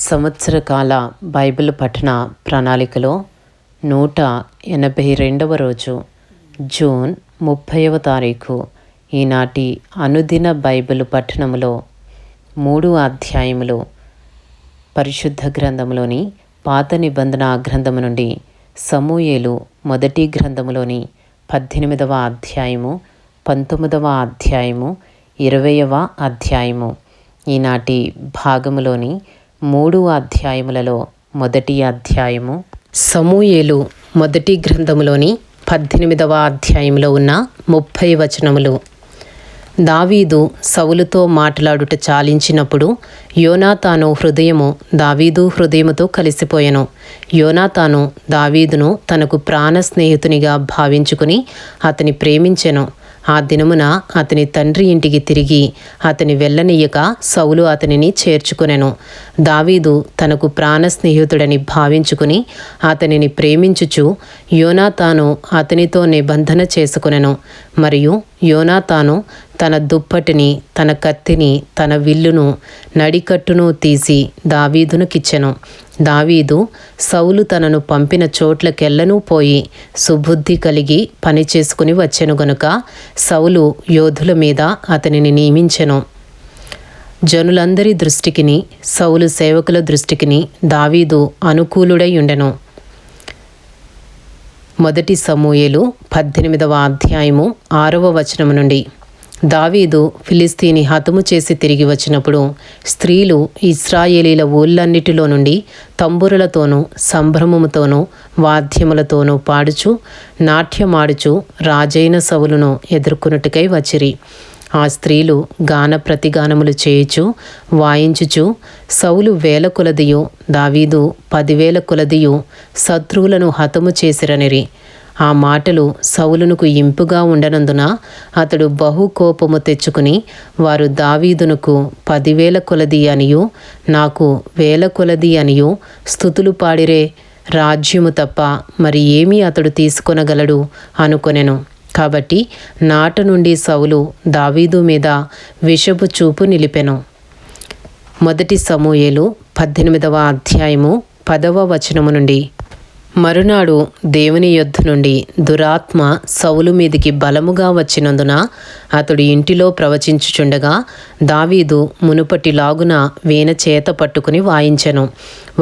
సంవత్సర కాల బైబిల్ పఠన ప్రణాళికలో 182వ రోజు జూన్ 30వ తారీఖు ఈనాటి అనుదిన బైబిల్ పఠనములో 3 అధ్యాయములు పరిశుద్ధ గ్రంథములోని పాత నిబంధన గ్రంథము నుండి సమూయేలు మొదటి గ్రంథములోని 18వ అధ్యాయము 19వ అధ్యాయము 20వ అధ్యాయము ఈనాటి భాగములోని 3 అధ్యాయములలో మొదటి అధ్యాయము సమూయేలు మొదటి గ్రంథములోని 18వ అధ్యాయంలో ఉన్న 30 వచనములు. దావీదు సౌలుతో మాట్లాడుట చాలించినప్పుడు యోనాతాను హృదయము దావీదు హృదయముతో కలిసిపోయెను. యోనాతాను దావీదును తనకు ప్రాణ స్నేహితునిగా భావించుకుని అతని ప్రేమించెను. ఆ దినమున అతని తండ్రి ఇంటికి తిరిగి అతని వెళ్ళనీయక సౌలు అతనిని చేర్చుకొనెను. దావీదు తనకు ప్రాణ స్నేహితుడని భావించుకుని అతనిని ప్రేమించుచు యోనాతాను అతనితో నిబంధన చేసుకొనెను. మరియు యోనాతాను తన దుప్పటిని, తన కత్తిని, తన విల్లును, నడికట్టును తీసి దావీదునకిచ్చెను. దావీదు సౌలు తనను పంపిన చోట్లకెల్లను పోయి సుబుద్ధి కలిగి పని చేసుకుని వచ్చెను గనుక సౌలు యోధుల మీద అతనిని నియమించెను. జనులందరి దృష్టికిని సౌలు సేవకుల దృష్టికిని దావీదు అనుకూలుడై ఉండెను. మొదటి సమూయేలు 18వ అధ్యాయము 6వ వచనము నుండి. దావీదు ఫిలిస్తీని హతము చేసి తిరిగి వచ్చినప్పుడు స్త్రీలు ఇశ్రాయేలీల ఊళ్ళన్నిటిలో నుండి తంబురులతోనూ సంభ్రమముతోనూ వాద్యములతోనూ పాడుచు నాట్యమాడుచు రాజైన సౌలును ఎదుర్కొనుటకై వచ్చిరి. ఆ స్త్రీలు గాన ప్రతిగానములు చేయుచు వాయించుచు సౌలు 1000 కొలదియు దావీదు 10,000 కొలదియు శత్రువులను హతము చేసిరనిరి. ఆ మాటలు సౌలునకు ఇంపుగా ఉండనందున అతడు బహు కోపము తెచ్చుకుని వారు దావీదునకు 10,000 కొలది అనియు నాకు 1000 కొలది అనియు స్తుతులు పాడిరే, రాజ్యము తప్ప మరి ఏమీ అతడు తీసుకొనగలడు అనుకొనెను. కాబట్టి నాట నుండి సౌలు దావీదు మీద విషపు చూపు నిలిపెను. మొదటి సమూయేలు 18వ అధ్యాయము 10వ వచనము నుండి. మరునాడు దేవుని యొద్ద నుండి దురాత్మ సౌలు మీదికి బలముగా వచ్చినందున అతడు ఇంటిలో ప్రవచించుచుండగా దావీదు మునుపటిలాగున వీణ చేత పట్టుకుని వాయించెను.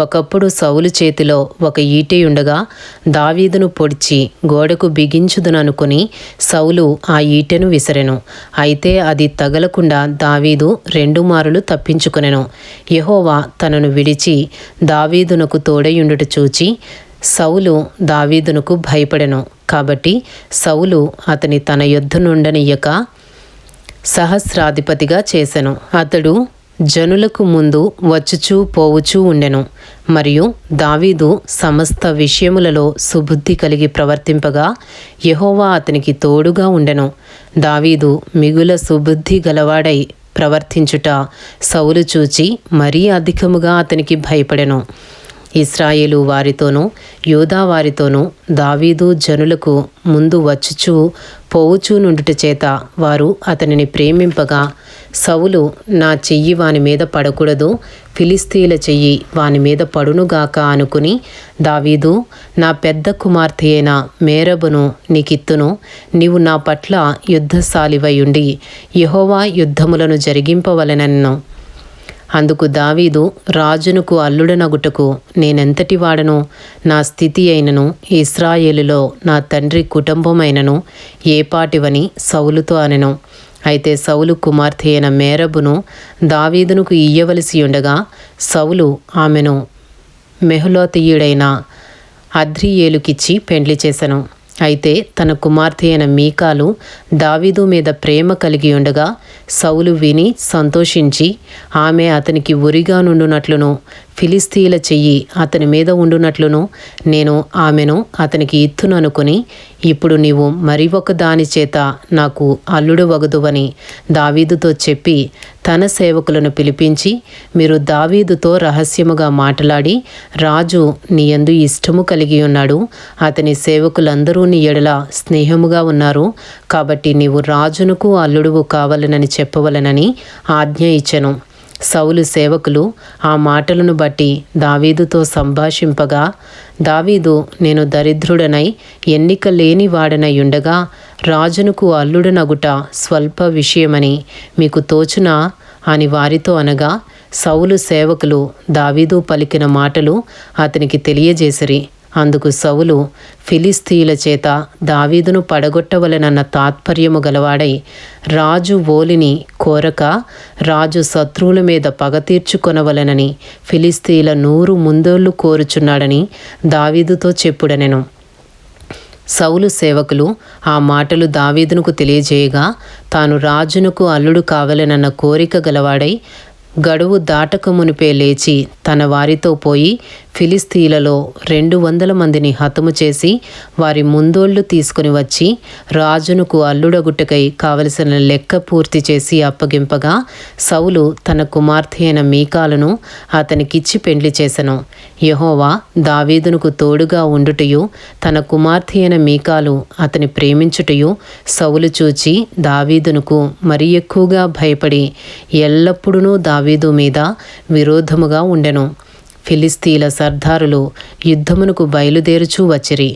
ఒకప్పుడు సౌలు చేతిలో ఒక ఈటె ఉండగా దావీదును పొడిచి గోడకు బిగించుదుననుకుని సౌలు ఆ ఈటెను విసరెను. అయితే అది తగలకుండా దావీదు 2 మారులు తప్పించుకొనెను. యెహోవా తనను విడిచి దావీదునకు తోడయుండుట చూచి సౌలు దావీదునకు భయపడెను. కాబట్టి సౌలు అతని తన యొద్ద నుండనియ్యక సహస్రాధిపతిగా చేసెను. అతడు జనులకు ముందు వచ్చుచూ పోవుచూ ఉండెను. మరియు దావీదు సమస్త విషయములలో సుబుద్ధి కలిగి ప్రవర్తింపగా యెహోవా అతనికి తోడుగా ఉండెను. దావీదు మిగుల సుబుద్ధి గలవాడై ప్రవర్తించుట సౌలు చూచి మరీ అధికముగా అతనికి భయపడెను. ఇశ్రాయేలు వారితోనూ యూదా వారితోనూ దావీదు జనులకు ముందు వచ్చుచూ పోవుచూ నుండుట చేత వారు అతనిని ప్రేమింపగా సౌలు నా చెయ్యి వాని మీద పడకూడదు, ఫిలిస్తీయుల చెయ్యి వాని మీద పడునుగాక అనుకుని దావీదు నా పెద్ద కుమార్తె అయిన మేరబును నీకిత్తును, నీవు నా పట్ల యుద్ధశాలివై ఉండి యెహోవా యుద్ధములను జరిగింపవలెనెను. అందుకు దావీదు రాజునకు అల్లుడనగుటకు నేనెంతటి వాడను, నా స్థితి అయినను ఇశ్రాయేలులో నా తండ్రి కుటుంబమైనను ఏపాటివని సౌలుతో అనెను. అయితే సౌలు కుమార్తె అయిన మేరబును దావీదునకు ఇయ్యవలసి ఉండగా సౌలు ఆమెను మెహలోతీయుడైన అద్రీయేలుకిచ్చి పెండ్లి చేసెను. అయితే తన కుమార్తె అయిన మీకాలు దావీదు మీద ప్రేమ కలిగి ఉండగా సౌలు విని సంతోషించి ఆమె అతనికి ఉరిగా నుండునట్లును ఫిలిస్తీయుల చెయ్యి అతని మీద ఉండునట్లును నేను ఆమెను అతనికి ఇత్తును అనుకుని ఇప్పుడు నీవు మరి ఒక దాని చేత నాకు అల్లుడు వగదువని దావీదుతో చెప్పి తన సేవకులను పిలిపించి మీరు దావీదుతో రహస్యముగా మాట్లాడి రాజు నీ యందు ఇష్టము కలిగి ఉన్నాడు, అతని సేవకులందరూ నీ ఎడల స్నేహముగా ఉన్నారు, కాబట్టి నీవు రాజునకు అల్లుడువు కావలనని చెప్పవలనని ఆజ్ఞ ఇచ్చెను. సౌలు సేవకులు ఆ మాటలను బట్టి దావీదుతో సంభాషింపగా, దావీదు, నేను దరిద్రుడనై ఎన్నిక లేని వాడనై ఉండగా రాజునకు అల్లుడనగుట స్వల్ప విషయమని మీకు తోచునా అని వారితో అనగా, సౌలు సేవకులు దావీదు పలికిన మాటలు అతనికి తెలియజేసిరి. అందుకు సౌలు ఫిలిస్తీయుల చేత దావీదును పడగొట్టవలెనన్న తాత్పర్యము గలవాడై రాజు ఓలిని కోరక రాజు శత్రువుల మీద పగ తీర్చుకొనవలెనని ఫిలిస్తీయుల 100 ముందోళ్లు కోరుచున్నాడని దావీదుతో చెప్పుడనెను. సౌలు సేవకులు ఆ మాటలు దావీదునకు తెలియజేయగా, తాను రాజునకు అల్లుడు కావలెనన్న కోరిక గలవాడై గడువు దాటక మునిపే లేచి తన వారితో పోయి ఫిలిస్తీయులలో 200 మందిని హతము చేసి వారి ముందోళ్లు తీసుకుని వచ్చి రాజునకు అల్లుడగుట్టకై కావలసిన లెక్క పూర్తి చేసి అప్పగింపగా, సౌలు తన కుమార్తె అయిన మీకాలును అతనికిచ్చి పెండ్లి చేసెను. యెహోవా దావీదునకు తోడుగా ఉండుటయు తన కుమార్తె అయిన మీకాలు అతని ప్రేమించుటయు సౌలు చూచి దావీదునకు మరి ఎక్కువగా భయపడి ఎల్లప్పుడూ దావీదు మీద విరోధముగా ఉండెను. ఫిలిస్తీయుల సర్దారులు యుద్ధమునకు బయలుదేరుచూ వచ్చిరి.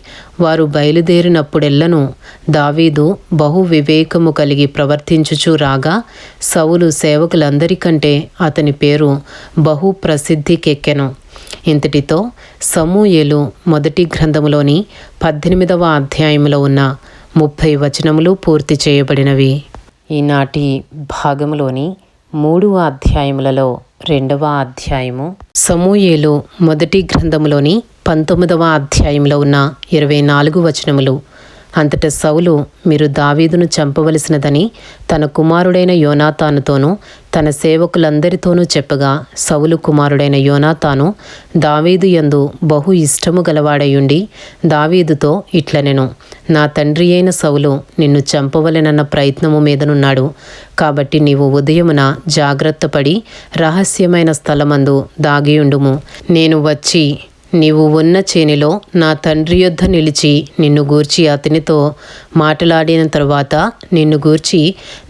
వారు బయలుదేరినప్పుడెల్లను దావీదు బహు వివేకము కలిగి ప్రవర్తించుచూ రాగా, సౌలు సేవకులందరికంటే అతని పేరు బహు ప్రసిద్ధికెక్కెను. ఇంతటితో సమూయేలు మొదటి గ్రంథములోని 18వ అధ్యాయములో ఉన్న 30 వచనములు పూర్తి చేయబడినవి. ఈనాటి భాగములోని 3వ అధ్యాయములలో 2వ అధ్యాయము, సమూయేలు మొదటి గ్రంథములోని 19వ అధ్యాయంలో ఉన్న 24 వచనములు. అంతటా సౌలు, మీరు దావీదును చంపవలసినదని తన కుమారుడైన యోనాతానుతోనూ తన సేవకులందరితోనూ చెప్పగా, సౌలు కుమారుడైన యోనాతాను దావీదు యందు బహు ఇష్టము గలవాడయుండి దావీదుతో ఇట్లనెను, నా తండ్రి అయిన సౌలు నిన్ను చంపవలెనన్న ప్రయత్నము మీదనున్నాడు. కాబట్టి నీవు ఉదయమున జాగ్రత్తపడి రహస్యమైన స్థలమందు దాగియుండుము. నేను వచ్చి నీవు ఉన్న చేనిలో నా తండ్రి యొద్ద నిలిచి నిన్ను గూర్చి అతనితో మాట్లాడిన తరువాత నిన్ను గూర్చి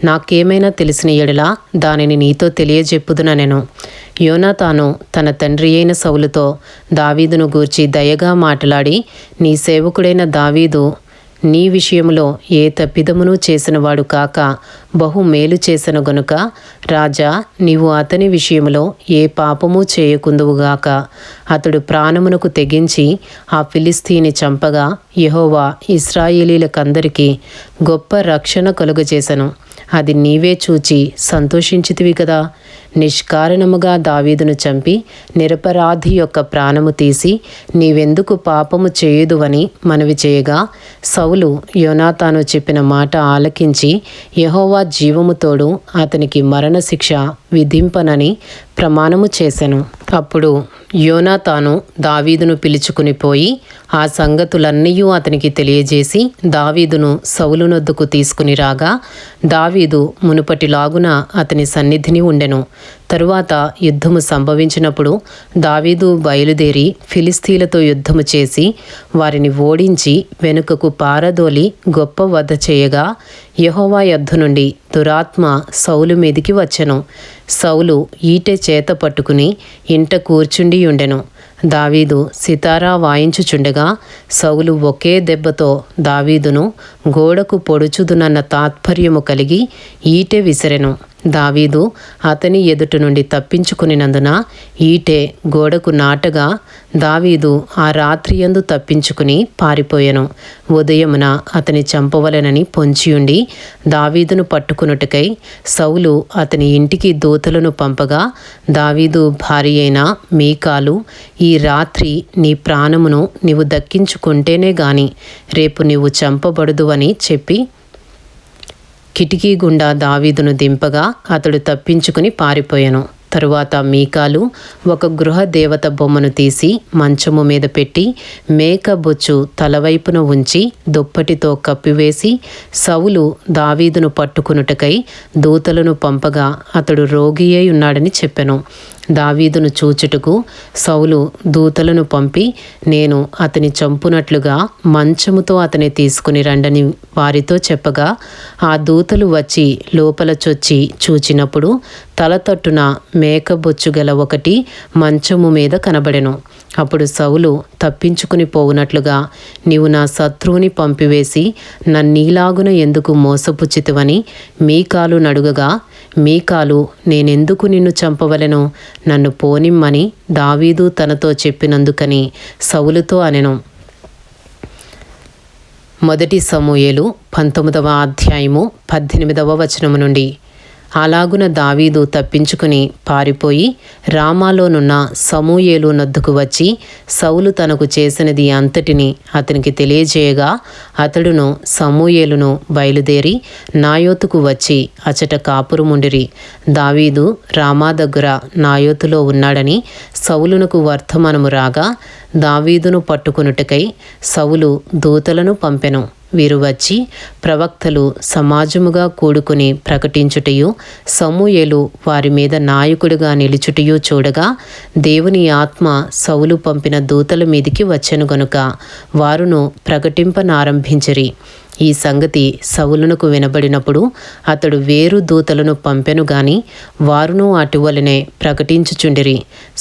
నాకేమైనా తెలిసిన ఎడల దానిని నీతో తెలియజెప్పుదుననెను. యోనాతాను తన తండ్రి అయిన సౌలుతో దావీదును గూర్చి దయగా మాట్లాడి, నీ సేవకుడైన దావీదు నీ విషయములో ఏ తప్పిదమును చేసినవాడు కాక బహు మేలు చేసెను గనుక రాజా, నీవు అతని విషయములో ఏ పాపము చేయకుందువుగాక. అతడు ప్రాణమునకు తెగించి ఆ ఫిలిస్తీని చంపగా యెహోవా ఇశ్రాయేలీలకందరికీ గొప్ప రక్షణ కలుగజేసెను. అది నీవే చూచి సంతోషించితివి కదా. నిష్కారణముగా దావీదును చంపి నిరపరాధి యొక్క ప్రాణము తీసి నీవెందుకు పాపము చేయుదువని మనవి చేయగా, సౌలు యోనాతాను చెప్పిన మాట ఆలకించి యెహోవా జీవము తోడు అతనికి మరణశిక్ష విధింపనని ప్రమాణము చేసెను. అప్పుడు యోనాతాను దావీదును పిలుచుకుని పోయి ఆ సంగతులన్నీ అతనికి తెలియజేసి దావీదును సౌలు నొద్దకు తీసుకుని రాగా, దావీదు మునుపటిలాగున అతని సన్నిధిని ఉండెను. తరువాత యుద్ధము సంభవించినప్పుడు దావీదు బయలుదేరి ఫిలిస్తీయులతో యుద్ధము చేసి వారిని ఓడించి వెనుకకు పారదోలి గొప్ప వధ చేయగా, యెహోవా యొద్ద నుండి దురాత్మ సౌలు మీదికి వచ్చెను. సౌలు ఈటె చేత పట్టుకుని ఇంట కూర్చుండి ఉండెను. దావీదు సితారా వాయించుచుండగా సౌలు ఒకే దెబ్బతో దావీదును గోడకు పొడుచుదునన్న తాత్పర్యము కలిగి ఈటె విసిరెను. దావీదు అతని ఎదుట నుండి తప్పించుకునినందున ఈటె గోడకు నాటగా దావీదు ఆ రాత్రియందు తప్పించుకుని పారిపోయెను. ఉదయమున అతని చంపవలెనని పొంచియుండి దావీదును పట్టుకునుటకై సౌలు అతని ఇంటికి దూతలను పంపగా, దావీదు భార్య అయిన మీకాలు, ఈ రాత్రి నీ ప్రాణమును నీవు దక్కించుకుంటేనే గాని రేపు నీవు చంపబడదు అని చెప్పి కిటికీ గుండా దావీదును దింపగా అతడు తప్పించుకుని పారిపోయెను. తరువాత మీకాలు ఒక గృహ దేవత బొమ్మను తీసి మంచము మీద పెట్టి మేక బొచ్చు తలవైపున ఉంచి దుప్పటితో కప్పివేసి సౌలు దావీదును పట్టుకునుటకై దూతలను పంపగా అతడు రోగి అయి ఉన్నాడని చెప్పెను. దావీదును చూచుటకు సౌలు దూతలను పంపి, నేను అతని చంపునట్లుగా మంచముతో అతని తీసుకుని రండని వారితో చెప్పగా, ఆ దూతలు వచ్చి లోపల చొచ్చి చూచినప్పుడు తల తట్టున మేకబొచ్చుగల ఒకటి మంచము మీద కనబడెను. అప్పుడు సౌలు తప్పించుకుని పోవునట్లుగా, నీవు నా శత్రువుని పంపివేసి నన్నీలాగున ఎందుకు మోసపుచ్చితివని మీకాలు నడుగగా, మీకాలు, నేనెందుకు నిన్ను చంపవలెను? నన్ను పోనిమ్మని దావీదు తనతో చెప్పినందుకని సౌలుతో అనెను. 1 సమూయేలు 19వ అధ్యాయము 18వ వచనము నుండి. అలాగున దావీదు తప్పించుకుని పారిపోయి రామాలోనున్న సమూయేలు నొద్దకు వచ్చి సౌలు తనకు చేసినది అంతటిని అతనికి తెలియజేయగా, అతడును సమూయేలును బయలుదేరి నాయోతుకు వచ్చి అచట కాపురముండిరి. దావీదు రామా దగ్గర నాయోతులో ఉన్నాడని సౌలునకు వర్తమానము రాగా, దావీదును పట్టుకొనుటకై సౌలు దూతలను పంపెను. వీరు వచ్చి ప్రవక్తలు సమాజముగా కూడుకుని ప్రకటించుటయు, సమూయేలు వారి మీద నాయకుడిగా నిలుచుటయు చూడగా, దేవుని ఆత్మ సౌలు పంపిన దూతల మీదికి వచ్చెను గనుక వారును ప్రకటింపనారంభించిరి. ఈ సంగతి సౌలునకు వినబడినప్పుడు అతడు వేరు దూతలను పంపెను గాని వారును అటువలనే ప్రకటించుచుండిరి.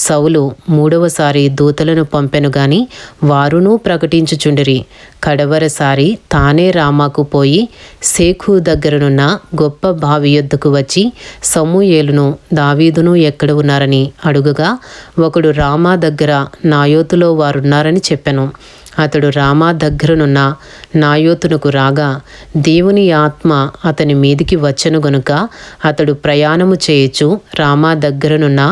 సౌలు 3వసారి దూతలను పంపెను గాని వారును ప్రకటించుచుండిరి. కడవరసారి తానే రామాకు పోయి సేఖు దగ్గరనున్న గొప్ప బావి యొద్దకు వచ్చి సమూయేలును దావీదును ఎక్కడ ఉన్నారని అడుగగా, ఒకడు రామా దగ్గర నాయోతులో వారున్నారని చెప్పెను. అతడు రామా దగ్గరనున్న నాయోతునకు రాగా, దేవుని ఆత్మ అతని మీదికి వచ్చెను గనుక అతడు ప్రయాణము చేయొచ్చు రామా దగ్గరనున్న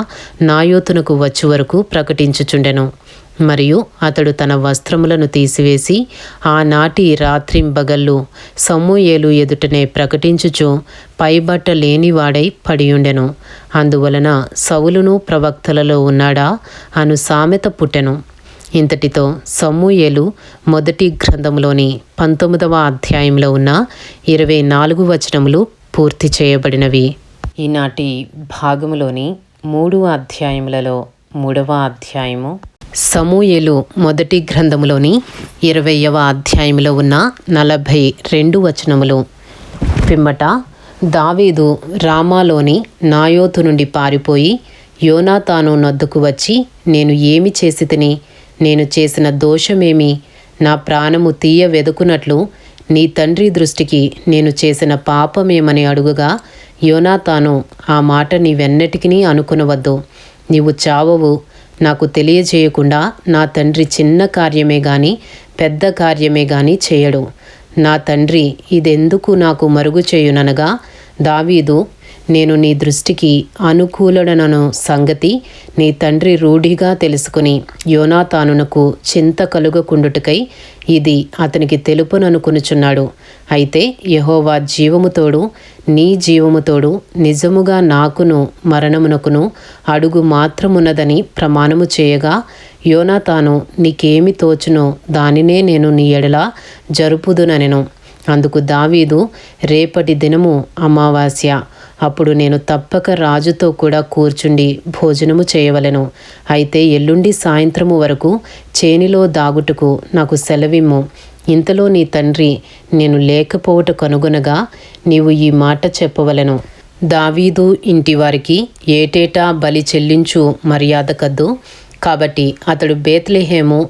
నాయోతునకు వచ్చి వరకు ప్రకటించుచుండెను. మరియు అతడు తన వస్త్రములను తీసివేసి ఆనాటి రాత్రింబగళ్ళు సమూయేలు ఎదుటనే ప్రకటించుచు పైబట్ట లేనివాడై పడియుండెను. అందువలన సౌలును ప్రవక్తలలో ఉన్నాడా అను సామెత పుట్టెను. ఇంతటితో సమూయేలు మొదటి గ్రంథములోని 19వ అధ్యాయంలో ఉన్న 24 వచనములు పూర్తి చేయబడినవి. ఈనాటి భాగములోని 3 అధ్యాయములలో 3వ అధ్యాయము సమూయేలు మొదటి గ్రంథములోని 20వ అధ్యాయంలో ఉన్న 42 వచనములు. పిమ్మట దావీదు రామాలోని నాయోతు నుండి పారిపోయి యోనాతాను నొద్దకు వచ్చి, నేను ఏమి చేసి తిని? నేను చేసిన దోషమేమి? నా ప్రాణము తీయ వెదుకున్నట్లు నీ తండ్రి దృష్టికి నేను చేసిన పాపమేమని అడుగగా, యోనాతాను, ఆ మాట నీవెన్నటికీ అనుకునవద్దు. నీవు చావవు. నాకు తెలియజేయకుండా నా తండ్రి చిన్న కార్యమే గాని పెద్ద కార్యమే గాని చేయడు. నా తండ్రి ఇదెందుకు నాకు మరుగు చేయుననగా, దావీదు, నేను నీ దృష్టికి అనుకూలుడనను సంగతి నీ తండ్రి రూఢిగా తెలుసుకుని యోనాతానునకు చింత కలుగకుండుటకై ఇది అతనికి తెలుపుననుకొనుచున్నాడు. అయితే యెహోవా జీవముతోడు నీ జీవముతోడు నిజముగా నాకును మరణమునకును అడుగు మాత్రమున్నదని ప్రమాణము చేయగా, యోనాతాను, నీకేమి తోచునో దానినే నేను నీ ఎడల జరుపుదుననెను. అందుకు దావీదు, రేపటి దినము అమావాస్య, అప్పుడు నేను తప్పక రాజుతో కూడా కూర్చుండి భోజనము చేయవలెను. అయితే ఎల్లుండి సాయంత్రము వరకు చేనిలో దాగుటకు నాకు సెలవిమ్ము. ఇంతలో నీ తండ్రి నేను లేకపోవట కనుగొనగా నీవు ఈ మాట చెప్పవలెను. దావీదు ఇంటివారికి ఏటేటా బలి చెల్లించు మర్యాద కద్దు. కాబట్టి అతడు బేత్లెహేము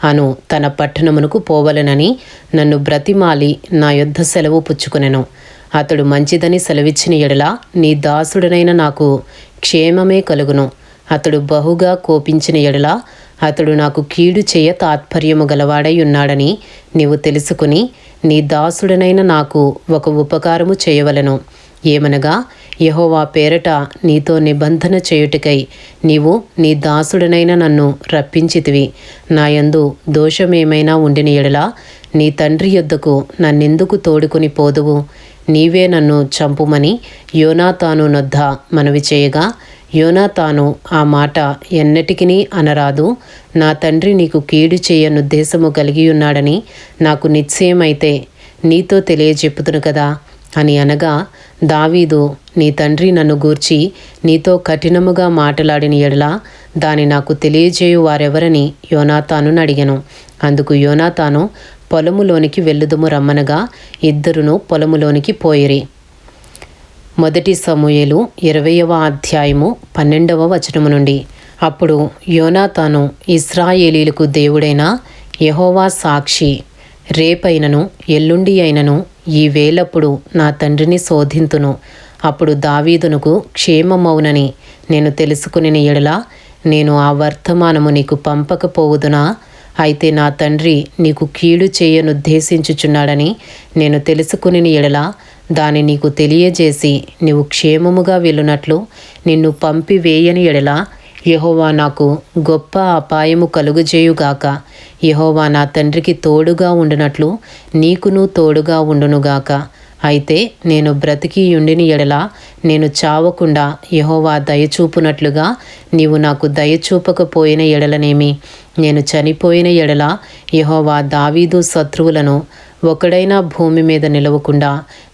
అను తన పట్టణమునకు పోవలెనని నన్ను బ్రతిమాలి నా యొద్ద సెలవు పుచ్చుకొనెను. అతడు మంచిదని సెలవిచ్చిన ఎడల నీ దాసుడనైన నాకు క్షేమమే కలుగును. అతడు బహుగా కోపించిన ఎడల అతడు నాకు కీడు చేయ తాత్పర్యము గలవాడై ఉన్నాడని నీవు తెలుసుకుని నీ దాసుడనైన నాకు ఒక ఉపకారము చేయవలెను. ఏమనగా, యెహోవా పేరట నీతో నిబంధన చేయుటకై నీవు నీ దాసుడనైన నన్ను రప్పించితివి. నాయందు దోషమేమైనా ఉండిన ఎడల నీ తండ్రి యొద్దకు నన్నెందుకు తోడుకుని పోదువు? నీవే నన్ను చంపుమని యోనాతాను నొద్ద మనవి చేయగా, యోనాతాను ఆ మాట ఎన్నటికినీ అనరాదు. నా తండ్రి నీకు కీడు చేయనుద్దేశము కలిగి ఉన్నాడని నాకు నిశ్చయమైతే నీతో తెలియజెప్పుతును కదా అని అనగా, దావీదు నీ తండ్రి నన్ను గూర్చి నీతో కఠినముగా మాట్లాడిన ఎడల దాని నాకు తెలియజేయు వారెవరని యోనాతానును అడిగెను. అందుకు యోనాతాను, పొలములోనికి వెళ్ళుదుము రమ్మనగా ఇద్దరును పొలములోనికి పోయిరి. 1 సమూయేలు 20వ అధ్యాయము 12వ వచనము నుండి. అప్పుడు యోనాతాను, ఇశ్రాయేలీలకు దేవుడైన యెహోవా సాక్షి, రేపైనను ఎల్లుండి అయినను ఈ వేళప్పుడు నా తండ్రిని శోధింతును. అప్పుడు దావీదునకు క్షేమమౌనని నేను తెలుసుకుని ఎడల నేను ఆ వర్తమానము నీకు పంపకపోవుదునా? అయితే నా తండ్రి నీకు కీడు చేయనుద్దేశించుచున్నాడని నేను తెలుసుకుని ఎడల దాని నీకు తెలియజేసి నీవు క్షేమముగా వెళ్ళునట్లు నిన్ను పంపివేయని ఎడల యెహోవా నాకు గొప్ప అపాయము కలుగజేయుగాక. యెహోవా నా తండ్రికి తోడుగా ఉండునట్లు నీకును తోడుగా ఉండునుగాక. అయితే నేను బ్రతికి ఉండిని ఎడల నేను చావకుండా యెహోవా దయచూపునట్లుగా నీవు నాకు దయచూపకపోయిన ఎడలనేమి? నేను చనిపోయిన ఎడల యెహోవా దావీదు శత్రువులను ఒకడైనా భూమి మీద నిలవకుండా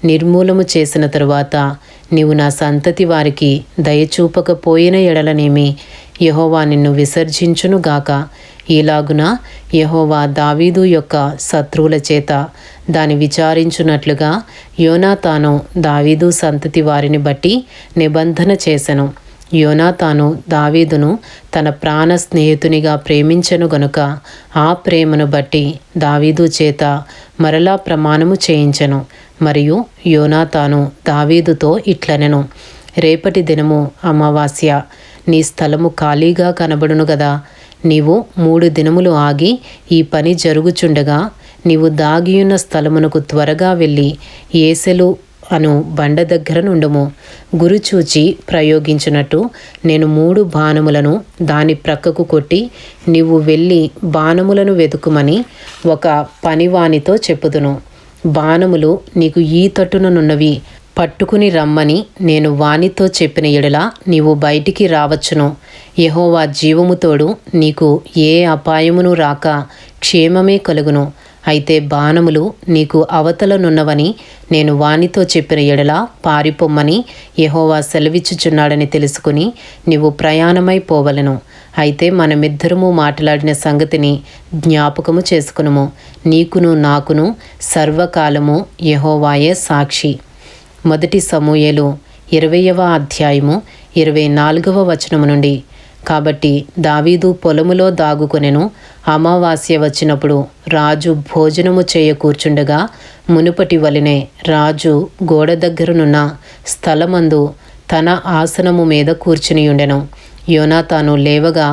నిర్మూలము చేసిన తరువాత నీవు నా సంతతి వారికి దయచూపకపోయిన ఎడలనేమి? యెహోవా నిన్ను విసర్జించునుగాక. ఈలాగున యెహోవా దావీదు యొక్క శత్రువుల చేత దాని విచారించున్నట్లుగా యోనాతాను దావీదు సంతతి వారిని బట్టి నిబంధన చేసెను. యోనాతాను దావీదును తన ప్రాణ స్నేహితునిగా ప్రేమించెను గనుక ఆ ప్రేమను బట్టి దావీదు చేత మరలా ప్రమాణము చేయించెను. మరియు యోనాతాను దావీదుతో ఇట్లనెను, రేపటి దినము అమావాస్య, నీ స్థలము ఖాళీగా కనబడును గదా. నీవు 3 దినములు ఆగి ఈ పని జరుగుచుండగా నీవు దాగియున్న స్థలమునకు త్వరగా వెళ్ళి ఏసెలు అను బండ దగ్గర నుండుము. గురుచూచి ప్రయోగించినట్టు నేను 3 బాణములను దాని ప్రక్కకు కొట్టి నీవు వెళ్ళి బాణములను వెతుకుమని ఒక పనివానితో చెప్పుదును. బాణములు నీకు ఈ తట్టుననున్నవి పట్టుకుని రమ్మని నేను వానితో చెప్పిన ఎడల నీవు బయటికి రావచ్చును. యెహోవా జీవముతోడు నీకు ఏ అపాయమును రాక క్షేమమే కలుగును. అయితే బాణములు నీకు అవతలనున్నవని నేను వానితో చెప్పిన ఎడల పారిపోమ్మని యెహోవా సెలవిచ్చుచున్నాడని తెలుసుకుని నీవు ప్రయాణమై పోవలెను. అయితే మనమిద్దరము మాట్లాడిన సంగతిని జ్ఞాపకము చేసుకునుము. నీకును నాకును సర్వకాలము యెహోవాయే సాక్షి. 1 సమూయేలు 20వ అధ్యాయము 24వ వచనము నుండి. కాబట్టి దావీదు పొలములో దాగుకొనెను. అమావాస్య వచ్చినప్పుడు రాజు భోజనము చేయ కూర్చుండగా మునుపటి వలెనే రాజు గోడ దగ్గరనున్న స్థలమందు తన ఆసనము మీద కూర్చునియుండెను. యోనాతాను లేవగా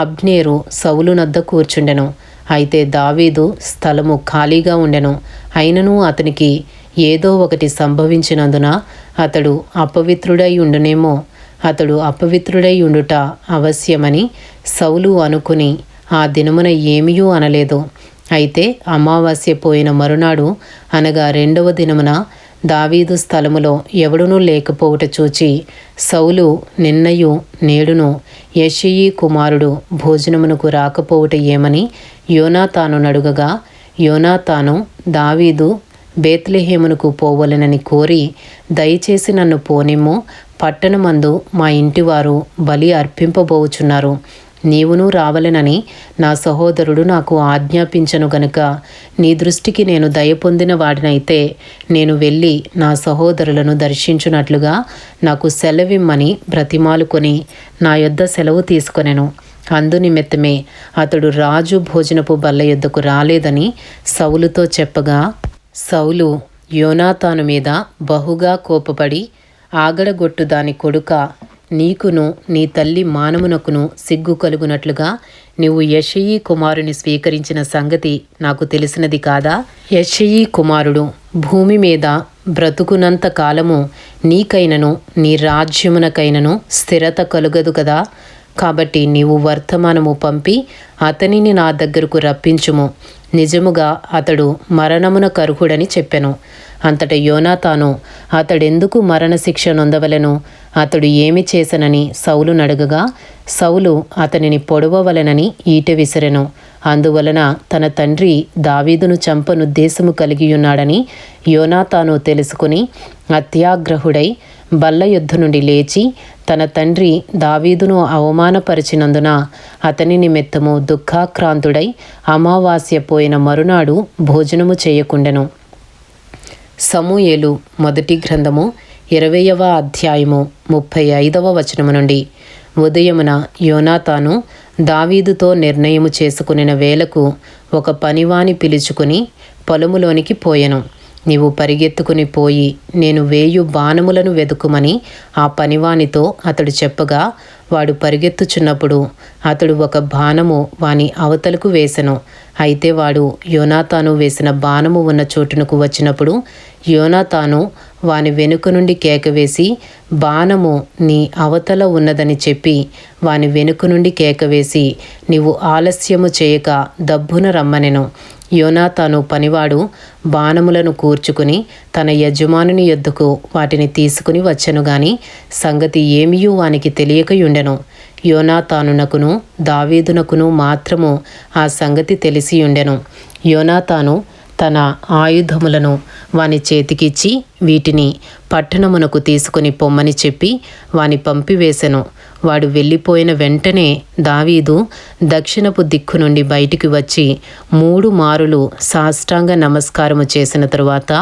అబ్నేరు సౌలు నద్ద కూర్చుండెను. అయితే దావీదు స్థలము ఖాళీగా ఉండెను. అయినను అతనికి ఏదో ఒకటి సంభవించినందున అతడు అపవిత్రుడై ఉండునేమో. అతడు అపవిత్రుడై ఉండుట అవశ్యమని సౌలు అనుకుని ఆ దినమున ఏమీయూ అనలేదు. అయితే అమావాస్య పోయిన మరునాడు అనగా 2వ దినమున దావీదు స్థలములో ఎవడునూ లేకపోవుట చూచి సౌలు నిన్నయు నేడును యెషయి కుమారుడు భోజనమునకు రాకపోవుట ఏమని యోనాతాను నడుగగా, యోనాతాను దావీదు బేత్లెహేమునకు పోవలెనని కోరి, దయచేసి నన్ను పోనిమ్ము, పట్టణమందు మా ఇంటివారు బలి అర్పింపబోచున్నారు, నీవును రావలెనని నా సహోదరుడు నాకు ఆజ్ఞాపించను గనుక నీ దృష్టికి నేను దయ పొందిన వాడినైతే నేను వెళ్ళి నా సహోదరులను దర్శించున్నట్లుగా నాకు సెలవిమ్మని బ్రతిమాలుకొని నా యొద్ద సెలవు తీసుకొనెను. అందునిమిత్తమే అతడు రాజు భోజనపు బల్ల యొద్దకు రాలేదని సౌలుతో చెప్పగా, సౌలు యోనాతాను మీద బహుగా కోపపడి, ఆగడగొట్టు దాని కొడుక, నీకును నీ తల్లి మానమునకును సిగ్గు కలుగునట్లుగా నీవు యెషయి కుమారుని స్వీకరించిన సంగతి నాకు తెలిసినది కాదా? యెషయి కుమారుడు భూమి మీద బ్రతుకునంత కాలము నీకైనను నీ రాజ్యమునకైనను స్థిరత కలుగదు కదా. కాబట్టి నీవు వర్తమానము పంపి అతనిని నా దగ్గరకు రప్పించుము. నిజముగా అతడు మరణమున కర్హుడని చెప్పెను. అంతట యోనాతాను, అతడెందుకు మరణశిక్ష నొందవలెను? అతడు ఏమి చేసనని సౌలు నడగగా, సౌలు అతనిని పొడవవలెనని ఈటె విసిరెను. అందువలన తన తండ్రి దావీదును చంపనుద్దేశము కలిగియున్నాడని యోనాతాను తెలుసుకుని అత్యాగ్రహుడై బల్ల యొద్ద నుండి లేచి తన తండ్రి దావీదును అవమానపరిచినందున అతని నిమిత్తము దుఃఖాక్రాంతుడై అమావాస్య పోయిన మరునాడు భోజనము చేయకుండెను. సమూయేలు మొదటి గ్రంథము 20వ అధ్యాయము 35వ వచనము నుండి. ఉదయమున యోనాతాను దావీదుతో నిర్ణయము చేసుకునిన వేళకు ఒక పనివాని పిలుచుకుని పొలములోనికి పోయెను. నీవు పరిగెత్తుకుని పోయి నేను వేయు బాణములను వెదుకుమని ఆ పనివానితో అతడు చెప్పగా, వాడు పరిగెత్తుచున్నప్పుడు అతడు ఒక బాణము వాని అవతలకు వేసెను. అయితే వాడు యోనాతాను వేసిన బాణము ఉన్న చోటునకు వచ్చినప్పుడు యోనాతాను వాని వెనుక నుండి కేకవేసి, బాణము నీ అవతల ఉన్నదని చెప్పి వాని వెనుక నుండి కేకవేసి, నీవు ఆలస్యము చేయక దబ్బున రమ్మనెను. యోనాతాను పనివాడు బాణములను కూర్చుకుని తన యజమానుని యొద్దకు వాటిని తీసుకుని వచ్చెను గాని సంగతి ఏమీయూ వానికి తెలియకయుండెను. యోనాతానునకును దావీదునకును మాత్రము ఆ సంగతి తెలిసియుండెను. యోనాతాను తన ఆయుధములను వాని చేతికిచ్చి వీటిని పట్టణమునకు తీసుకుని పొమ్మని చెప్పి వాని పంపివేశెను. వాడు వెళ్ళిపోయిన వెంటనే దావీదు దక్షిణపు దిక్కు నుండి బయటికి వచ్చి 3 మారులు సాష్టాంగ నమస్కారము చేసిన తరువాత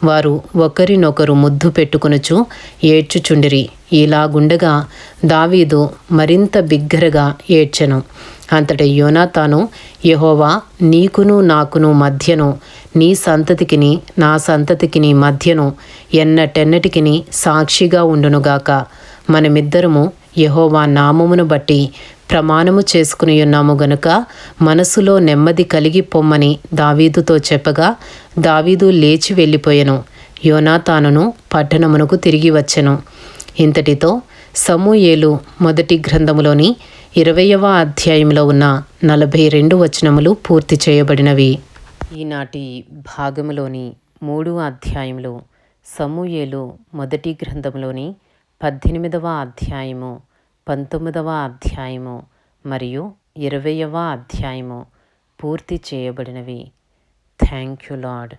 వారు ఒకరినొకరు ముద్దు పెట్టుకొనుచు ఏడ్చుచుండిరి. ఇలాగుండగా దావీదు మరింత బిగ్గరగా ఏడ్చెను. అంతట యోనాతాను, యెహోవా నీకును నాకును మధ్యను, నీ సంతతికిని నా సంతతికిని మధ్యను ఎన్నటెన్నటికిని సాక్షిగా ఉండునుగాక. మనమిద్దరము యెహోవా నామమును బట్టి ప్రమాణము చేసుకుని ఉన్నాము గనుక మనసులో నెమ్మది కలిగి పొమ్మని దావీదుతో చెప్పగా, దావీదు లేచి వెళ్ళిపోయెను. యోనాతానును పట్టణమునకు తిరిగి వచ్చెను. ఇంతటితో సమూయేలు మొదటి గ్రంథములోని 20వ అధ్యాయంలో ఉన్న 42 వచనములు పూర్తి చేయబడినవి. ఈనాటి భాగములోని 3 అధ్యాయములు సమూయేలు మొదటి గ్రంథంలోని 18వ అధ్యాయము, 19వ అధ్యాయము మరియు 20వ అధ్యాయము పూర్తి చేయబడినవి. Thank you lord.